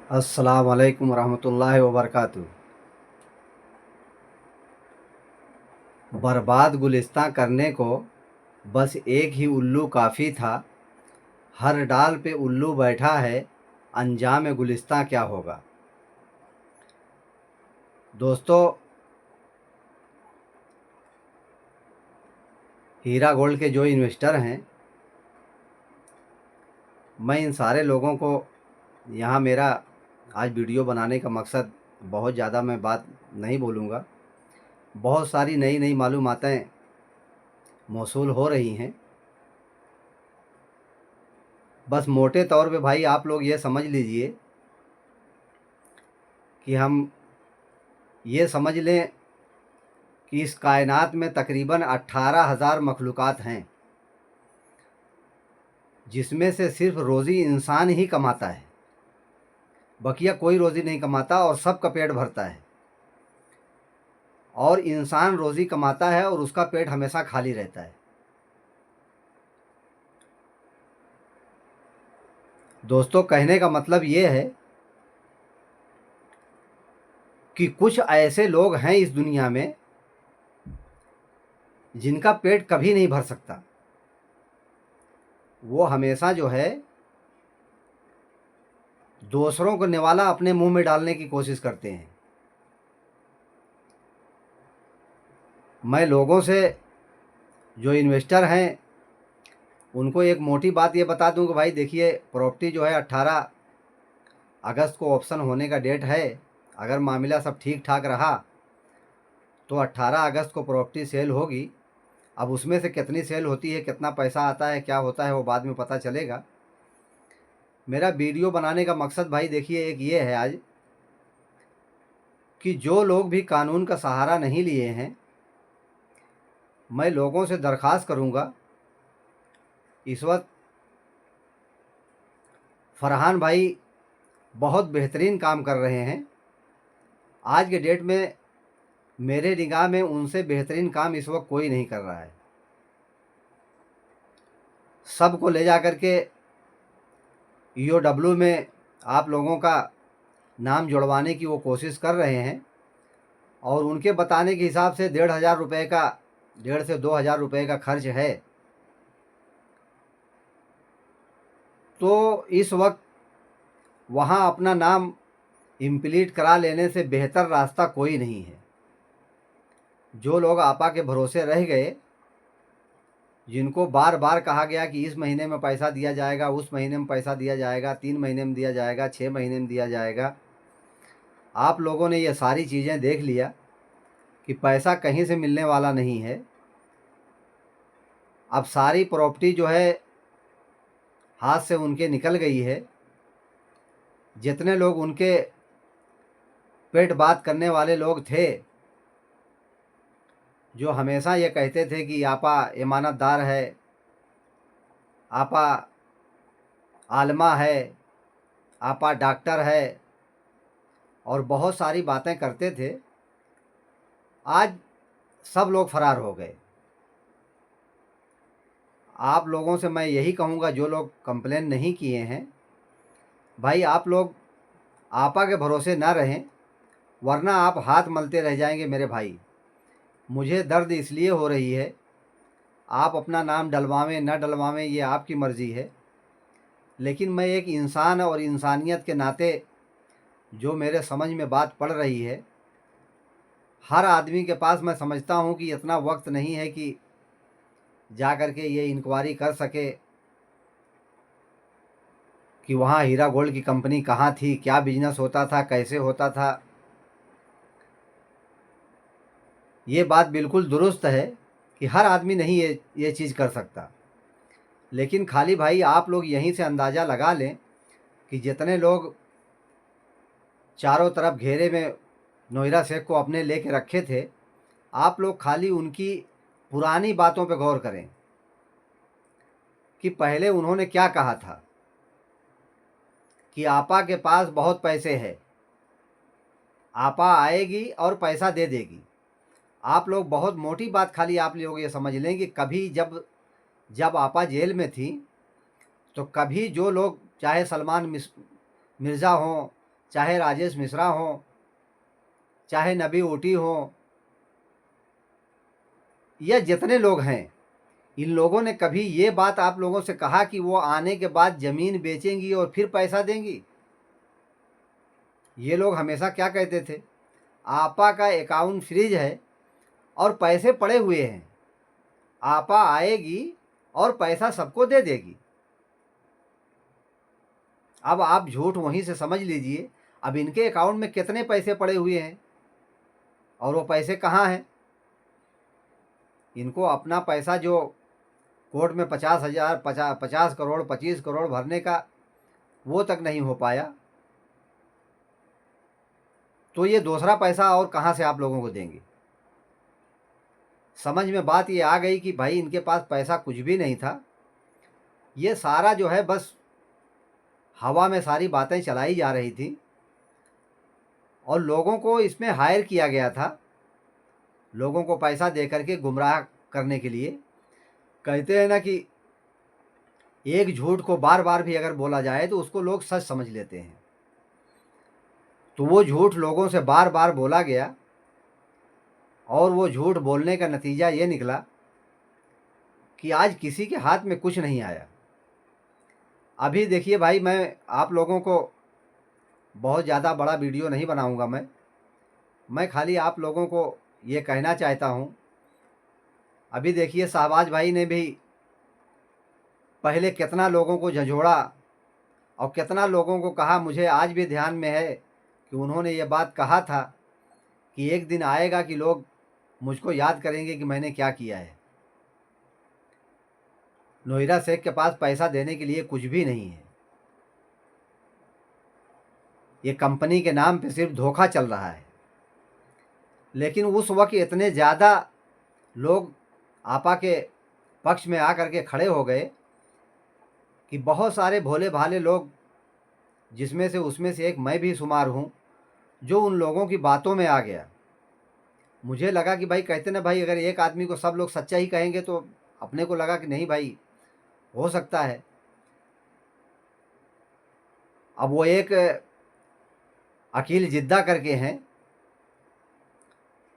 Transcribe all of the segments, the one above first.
अस्सलाम वालेकुम रहमतुल्लाहि व बरकातुहू। बर्बाद गुलिस्तां करने को बस एक ही उल्लू काफ़ी था। हर डाल पे उल्लू बैठा है, अंजाम गुलिस्तां क्या होगा। दोस्तों, हीरा गोल्ड के जो इन्वेस्टर हैं, मैं इन सारे लोगों को यहाँ मेरा आज वीडियो बनाने का मकसद, बहुत ज़्यादा मैं बात नहीं बोलूँगा। बहुत सारी नई नई मालूमातें मौसूल हो रही हैं। बस मोटे तौर पे भाई आप लोग ये समझ लीजिए कि हम ये समझ लें कि इस कायनात में तकरीबन 18,000 मखलूक़ात हैं, जिसमें से सिर्फ रोज़ी इंसान ही कमाता है। बकिया कोई रोज़ी नहीं कमाता और सबका पेट भरता है। और इंसान रोज़ी कमाता है और उसका पेट हमेशा खाली रहता है। दोस्तों, कहने का मतलब ये है कि कुछ ऐसे लोग हैं इस दुनिया में जिनका पेट कभी नहीं भर सकता। वो हमेशा जो है दूसरों को निवाला अपने मुंह में डालने की कोशिश करते हैं। मैं लोगों से, जो इन्वेस्टर हैं, उनको एक मोटी बात ये बता दूं कि भाई देखिए, प्रॉपर्टी जो है 18 अगस्त को ऑप्शन होने का डेट है। अगर मामला सब ठीक ठाक रहा तो 18 अगस्त को प्रॉपर्टी सेल होगी। अब उसमें से कितनी सेल होती है, कितना पैसा आता है, क्या होता है, वो बाद में पता चलेगा। मेरा वीडियो बनाने का मकसद भाई देखिए एक ये है आज, कि जो लोग भी कानून का सहारा नहीं लिए हैं, मैं लोगों से दरख्वास्त करूंगा। इस वक्त फरहान भाई बहुत बेहतरीन काम कर रहे हैं। आज के डेट में मेरे निगाह में उनसे बेहतरीन काम इस वक्त कोई नहीं कर रहा है। सबको ले जा कर के EOW में आप लोगों का नाम जुड़वाने की वो कोशिश कर रहे हैं। और उनके बताने के हिसाब से 1,500 रुपये का, 1,500 से 2,000 रुपये का खर्च है। तो इस वक्त वहाँ अपना नाम इम्प्लीट करा लेने से बेहतर रास्ता कोई नहीं है। जो लोग आपा के भरोसे रह गए, जिनको बार बार कहा गया कि इस महीने में पैसा दिया जाएगा, उस महीने में पैसा दिया जाएगा, 3 महीने में दिया जाएगा, 6 महीने में दिया जाएगा, आप लोगों ने ये सारी चीज़ें देख लिया कि पैसा कहीं से मिलने वाला नहीं है। अब सारी प्रॉपर्टी जो है हाथ से उनके निकल गई है। जितने लोग उनके पेट बात करने वाले लोग थे, जो हमेशा ये कहते थे कि आपा ईमानतदार है, आपा आलमा है, आपा डॉक्टर है, और बहुत सारी बातें करते थे, आज सब लोग फरार हो गए। आप लोगों से मैं यही कहूँगा, जो लोग कंप्लेन नहीं किए हैं, भाई आप लोग आपा के भरोसे ना रहें, वरना आप हाथ मलते रह जाएंगे मेरे भाई। मुझे दर्द इसलिए हो रही है, आप अपना नाम डलवावें न डलवावें ये आपकी मर्ज़ी है, लेकिन मैं एक इंसान और इंसानियत के नाते जो मेरे समझ में बात पड़ रही है, हर आदमी के पास मैं समझता हूँ कि इतना वक्त नहीं है कि जा कर के ये इंक्वायरी कर सके कि वहाँ हीरा गोल्ड की कंपनी कहाँ थी, क्या बिजनेस होता था, कैसे होता था। ये बात बिल्कुल दुरुस्त है कि हर आदमी नहीं ये चीज़ कर सकता। लेकिन खाली भाई आप लोग यहीं से अंदाज़ा लगा लें कि जितने लोग चारों तरफ घेरे में नोएरा शेख को अपने लेके रखे थे, आप लोग खाली उनकी पुरानी बातों पे गौर करें कि पहले उन्होंने क्या कहा था कि आपा के पास बहुत पैसे है, आपा आएगी और पैसा दे देगी। आप लोग बहुत मोटी बात खाली आप लोग ये समझ लें कि कभी जब जब आपा जेल में थी, तो कभी जो लोग, चाहे सलमान मिर्ज़ा हों, चाहे राजेश मिश्रा हों, चाहे नबी ऊटी हों, या जितने लोग हैं, इन लोगों ने कभी ये बात आप लोगों से कहा कि वो आने के बाद ज़मीन बेचेंगी और फिर पैसा देंगी? ये लोग हमेशा क्या कहते थे, आपा का अकाउंट फ्रीज है और पैसे पड़े हुए हैं, आपा आएगी और पैसा सबको दे देगी। अब आप झूठ वहीं से समझ लीजिए, अब इनके अकाउंट में कितने पैसे पड़े हुए हैं और वो पैसे कहाँ हैं? इनको अपना पैसा जो कोर्ट में 50,000 50 करोड़ 25 करोड़ भरने का, वो तक नहीं हो पाया, तो ये दूसरा पैसा और कहाँ से आप लोगों को देंगे? समझ में बात ये आ गई कि भाई इनके पास पैसा कुछ भी नहीं था, ये सारा जो है बस हवा में सारी बातें चलाई जा रही थी और लोगों को इसमें हायर किया गया था, लोगों को पैसा दे करके गुमराह करने के लिए। कहते हैं ना कि एक झूठ को बार बार भी अगर बोला जाए तो उसको लोग सच समझ लेते हैं। तो वो झूठ लोगों से बार बार बोला गया और वो झूठ बोलने का नतीजा ये निकला कि आज किसी के हाथ में कुछ नहीं आया। अभी देखिए भाई, मैं आप लोगों को बहुत ज़्यादा बड़ा वीडियो नहीं बनाऊंगा, मैं खाली आप लोगों को ये कहना चाहता हूँ। अभी देखिए शहबाज भाई ने भी पहले कितना लोगों को झंझोड़ा और कितना लोगों को कहा, मुझे आज भी ध्यान में है कि उन्होंने ये बात कहा था कि एक दिन आएगा कि लोग मुझको याद करेंगे कि मैंने क्या किया है। नोहिरा शेख के पास पैसा देने के लिए कुछ भी नहीं है, ये कंपनी के नाम पे सिर्फ धोखा चल रहा है। लेकिन उस वक्त इतने ज़्यादा लोग आपा के पक्ष में आकर के खड़े हो गए कि बहुत सारे भोले भाले लोग, जिसमें से उसमें से एक मैं भी शुमार हूँ, जो उन लोगों की बातों में आ गया। मुझे लगा कि भाई, कहते ना भाई, अगर एक आदमी को सब लोग सच्चा ही कहेंगे तो अपने को लगा कि नहीं भाई, हो सकता है। अब वो एक अकील जिद्दा करके हैं,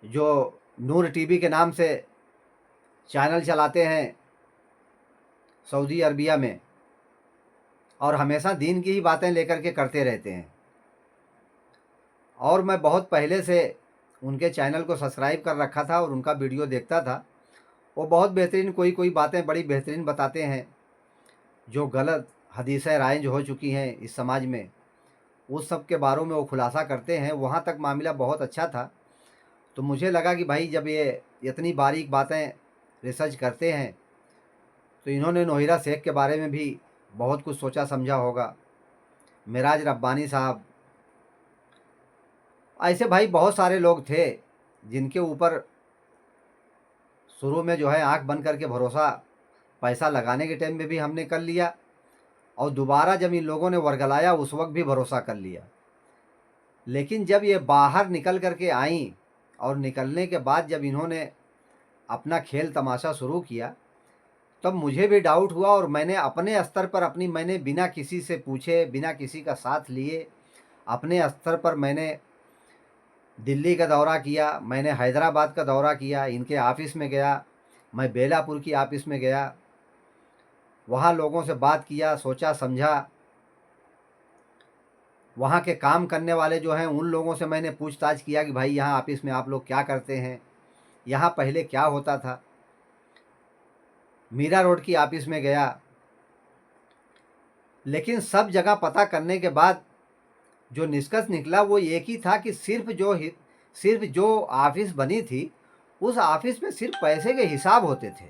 जो नूर टीवी के नाम से चैनल चलाते हैं सऊदी अरबिया में, और हमेशा दीन की ही बातें लेकर के करते रहते हैं। और मैं बहुत पहले से उनके चैनल को सब्सक्राइब कर रखा था और उनका वीडियो देखता था। वो बहुत बेहतरीन कोई कोई बातें बड़ी बेहतरीन बताते हैं, जो गलत हदीसें राइज हो चुकी हैं इस समाज में, उस सब के बारे में वो खुलासा करते हैं। वहाँ तक मामला बहुत अच्छा था। तो मुझे लगा कि भाई, जब ये इतनी बारीक बातें रिसर्च करते हैं तो इन्होंने नोहिरा शेख के बारे में भी बहुत कुछ सोचा समझा होगा। मिराज रब्बानी साहब, ऐसे भाई बहुत सारे लोग थे जिनके ऊपर शुरू में जो है आंख बंद करके भरोसा पैसा लगाने के टाइम में भी हमने कर लिया, और दोबारा जब इन लोगों ने वर्गलाया उस वक्त भी भरोसा कर लिया। लेकिन जब ये बाहर निकल करके आई और निकलने के बाद जब इन्होंने अपना खेल तमाशा शुरू किया, तब मुझे भी डाउट हुआ और मैंने अपने स्तर पर मैंने बिना किसी से पूछे, बिना किसी का साथ लिए, अपने स्तर पर मैंने दिल्ली का दौरा किया, मैंने हैदराबाद का दौरा किया, इनके ऑफ़िस में गया, मैं बेलापुर की ऑफ़िस में गया, वहाँ लोगों से बात किया, सोचा समझा। वहाँ के काम करने वाले जो हैं उन लोगों से मैंने पूछताछ किया कि भाई, यहाँ ऑफ़िस में आप लोग क्या करते हैं, यहाँ पहले क्या होता था। मीरा रोड की ऑफ़िस में गया, लेकिन सब जगह पता करने के बाद जो निष्कर्ष निकला वो एक ही था कि सिर्फ जो ऑफ़िस बनी थी, उस ऑफ़िस में सिर्फ पैसे के हिसाब होते थे,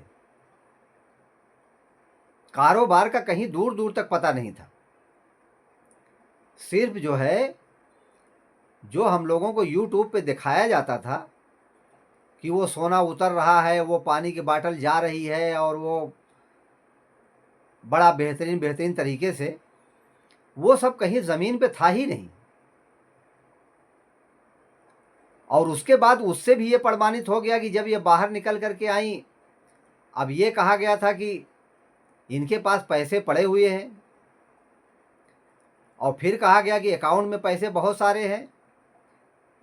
कारोबार का कहीं दूर दूर तक पता नहीं था। सिर्फ जो है, जो हम लोगों को यूट्यूब पे दिखाया जाता था कि वो सोना उतर रहा है, वो पानी की बाटल जा रही है, और वो बड़ा बेहतरीन बेहतरीन तरीके से, वो सब कहीं ज़मीन पे था ही नहीं। और उसके बाद उससे भी ये प्रमाणित हो गया कि जब ये बाहर निकल करके आई, अब ये कहा गया था कि इनके पास पैसे पड़े हुए हैं। और फिर कहा गया कि अकाउंट में पैसे बहुत सारे हैं।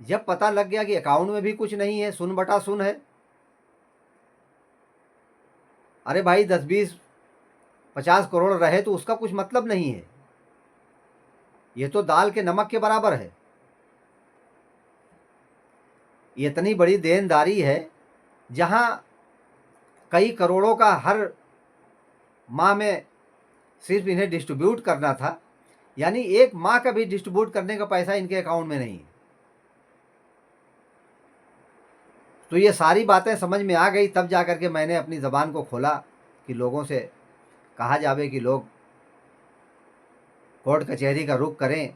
जब पता लग गया कि अकाउंट में भी कुछ नहीं है, शून्य बटा शून्य है। अरे भाई 10-20-50 करोड़ रहे तो उसका कुछ मतलब नहीं है, ये तो दाल के नमक के बराबर है। इतनी बड़ी देनदारी है, जहां कई करोड़ों का हर माह में सिर्फ इन्हें डिस्ट्रीब्यूट करना था, यानी एक माह का भी डिस्ट्रीब्यूट करने का पैसा इनके अकाउंट में नहीं है। तो ये सारी बातें समझ में आ गई, तब जाकर के मैंने अपनी ज़बान को खोला कि लोगों से कहा जावे कि लोग कोर्ट कचहरी का रुख करें।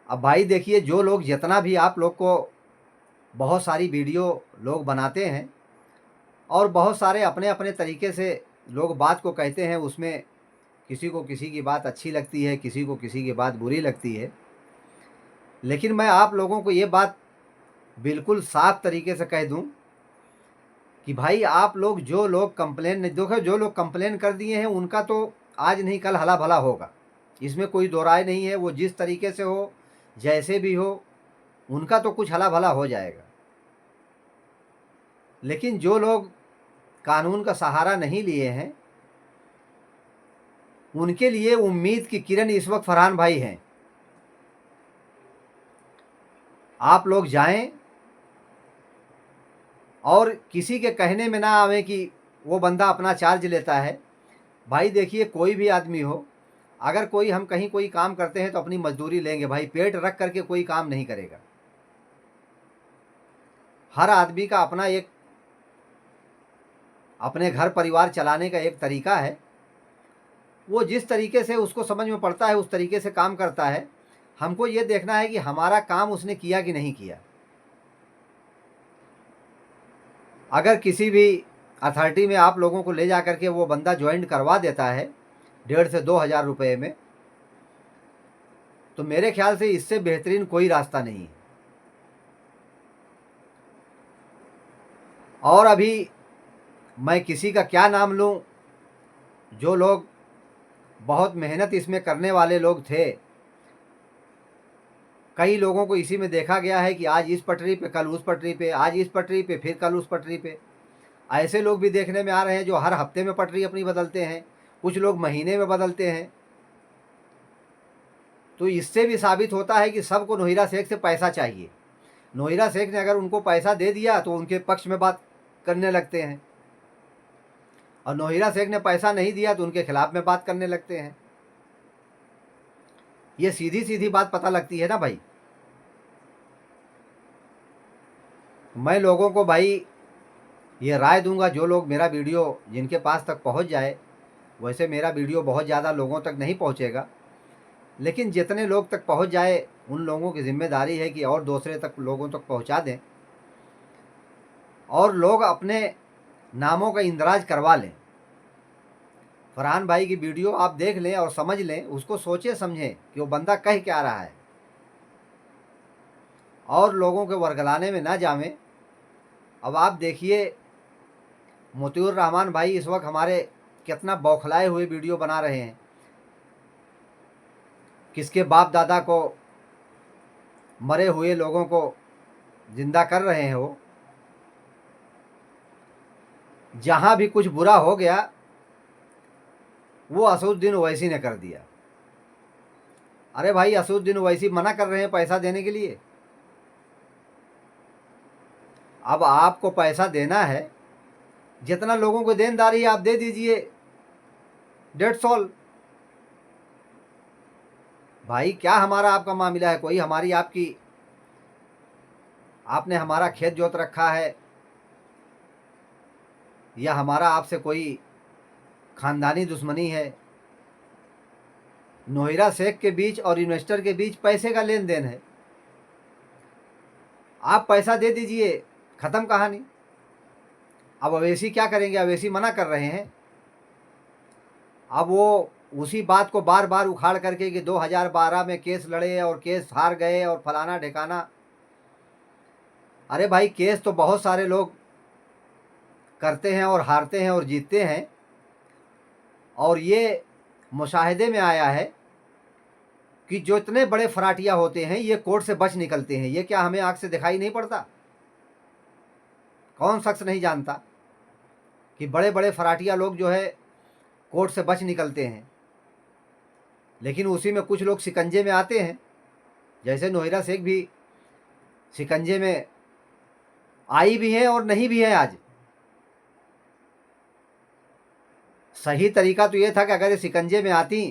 अब भाई देखिए, जो लोग जितना भी आप लोग को बहुत सारी वीडियो लोग बनाते हैं और बहुत सारे अपने अपने तरीके से लोग बात को कहते हैं, उसमें किसी को किसी की बात अच्छी लगती है, किसी को किसी की बात बुरी लगती है। लेकिन मैं आप लोगों को ये बात बिल्कुल साफ तरीके से कह दूं कि भाई आप लोग जो लोग कंप्लेन नहीं, देखो जो लोग कंप्लेन कर दिए हैं उनका तो आज नहीं कल हला भला होगा, इसमें कोई दो राय नहीं है। वो जिस तरीके से हो, जैसे भी हो, उनका तो कुछ हला भला हो जाएगा। लेकिन जो लोग कानून का सहारा नहीं लिए हैं, उनके लिए उम्मीद की किरण इस वक्त फरहान भाई हैं। आप लोग जाएं और किसी के कहने में ना आवे कि वो बंदा अपना चार्ज लेता है। भाई देखिए, कोई भी आदमी हो, अगर कोई हम कहीं कोई काम करते हैं तो अपनी मजदूरी लेंगे भाई, पेट रख करके कोई काम नहीं करेगा। हर आदमी का अपना एक अपने घर परिवार चलाने का एक तरीका है, वो जिस तरीके से उसको समझ में पड़ता है उस तरीके से काम करता है। हमको ये देखना है कि हमारा काम उसने किया कि नहीं किया। अगर किसी भी अथॉरिटी में आप लोगों को ले जा करके वो बंदा ज्वाइन करवा देता है 1,500 से 2,000 रुपये में, तो मेरे ख्याल से इससे बेहतरीन कोई रास्ता नहीं है। और अभी मैं किसी का क्या नाम लूं, जो लोग बहुत मेहनत इसमें करने वाले लोग थे, कई लोगों को इसी में देखा गया है कि आज इस पटरी पे, कल उस पटरी पे, आज इस पटरी पे, फिर कल उस पटरी पे। ऐसे लोग भी देखने में आ रहे हैं जो हर हफ्ते में पटरी अपनी बदलते हैं, कुछ लोग महीने में बदलते हैं। तो इससे भी साबित होता है कि सबको नोहिरा शेख से पैसा चाहिए। नोहिरा शेख ने अगर उनको पैसा दे दिया तो उनके पक्ष में बात करने लगते हैं, और नोहिरा शेख ने पैसा नहीं दिया तो उनके खिलाफ में बात करने लगते हैं। ये सीधी सीधी बात पता लगती है ना भाई। मैं लोगों को भाई ये राय दूंगा, जो लोग मेरा वीडियो जिनके पास तक पहुंच जाए, वैसे मेरा वीडियो बहुत ज़्यादा लोगों तक नहीं पहुंचेगा, लेकिन जितने लोग तक पहुंच जाए उन लोगों की जिम्मेदारी है कि और दूसरे तक लोगों तक पहुंचा दें, और लोग अपने नामों का इंदराज करवा लें। फरहान भाई की वीडियो आप देख लें और समझ लें, उसको सोचें समझें कि वो बंदा कह क्या रहा है, और लोगों के वर्गलाने में ना जावें। अब आप देखिए, मोतियुर रहमान भाई इस वक्त हमारे कितना बौखलाए हुए वीडियो बना रहे हैं, किसके बाप दादा को, मरे हुए लोगों को जिंदा कर रहे हैं। वो जहां भी कुछ बुरा हो गया वो असदुद्दीन ओवैसी ने कर दिया। अरे भाई, असदुद्दीन ओवैसी मना कर रहे हैं पैसा देने के लिए। अब आपको पैसा देना है, जितना लोगों को देनदारी आप दे दीजिए, 150। भाई क्या हमारा आपका मामला है, कोई हमारी आपकी, आपने हमारा खेत जोत रखा है, या हमारा आपसे कोई खानदानी दुश्मनी है? नोहिरा शेख के बीच और इन्वेस्टर के बीच पैसे का लेन देन है। आप पैसा दे दीजिए, खत्म कहानी। अब अवैसी क्या करेंगे, अवैसी मना कर रहे हैं। अब वो उसी बात को बार बार उखाड़ करके कि 2012 में केस लड़े और केस हार गए और फलाना ढिकाना। अरे भाई, केस तो बहुत सारे लोग करते हैं और हारते हैं और जीतते हैं, और ये मुशाहिदे में आया है कि जो इतने बड़े फराटिया होते हैं ये कोर्ट से बच निकलते हैं। ये क्या हमें आंख से दिखाई नहीं पड़ता? कौन शख्स नहीं जानता कि बड़े बड़े फराटिया लोग जो है कोर्ट से बच निकलते हैं। लेकिन उसी में कुछ लोग शिकंजे में आते हैं, जैसे नोहिरा शेख भी शिकंजे में आई भी है और नहीं भी है। आज सही तरीका तो ये था कि अगर ये शिकंजे में आती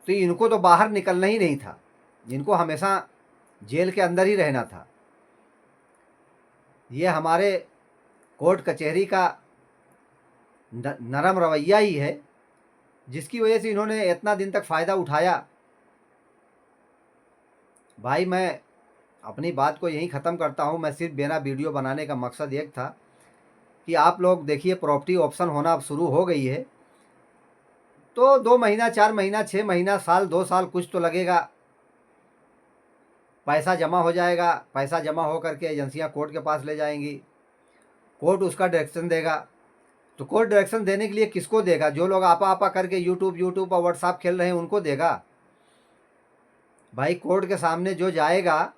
तो इनको तो बाहर निकलना ही नहीं था, इनको हमेशा जेल के अंदर ही रहना था। ये हमारे कोर्ट कचहरी का नरम रवैया ही है जिसकी वजह से इन्होंने इतना दिन तक फ़ायदा उठाया। भाई मैं अपनी बात को यहीं ख़त्म करता हूँ। मैं सिर्फ मेरा वीडियो बनाने का मकसद एक था कि आप लोग देखिए, प्रॉपर्टी ऑप्शन होना अब शुरू हो गई है, तो 2 महीना, 4 महीना, 6 महीना, साल, 2 साल कुछ तो लगेगा, पैसा जमा हो जाएगा। पैसा जमा हो करके एजेंसियां कोर्ट के पास ले जाएंगी, कोर्ट उसका डायरेक्शन देगा। तो कोर्ट डायरेक्शन देने के लिए किसको देगा? जो लोग आपा आपा करके यूट्यूब और व्हाट्सएप खेल रहे हैं उनको देगा। भाई कोर्ट के सामने जो जाएगा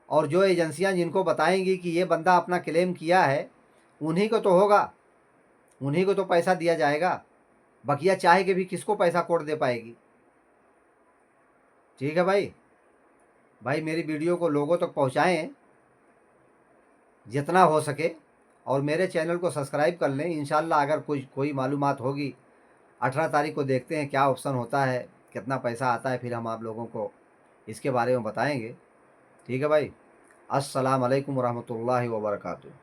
और जो एजेंसियां जिनको बताएंगी कि ये बंदा अपना क्लेम किया है, उन्हीं को तो होगा, उन्हीं को तो पैसा दिया जाएगा। बकिया चाहे के भी किसको पैसा कोर्ट दे पाएगी? ठीक है भाई। भाई मेरी वीडियो को लोगों तक पहुंचाएं जितना हो सके, और मेरे चैनल को सब्सक्राइब कर लें। इंशाल्लाह अगर कोई मालूमात होगी, 18 तारीख को देखते हैं क्या ऑप्शन होता है, कितना पैसा आता है, फिर हम आप लोगों को इसके बारे में बताएंगे। ठीक है भाई। अस्सलाम वालेकुम रहमतुल्लाहि व बरकातुहू।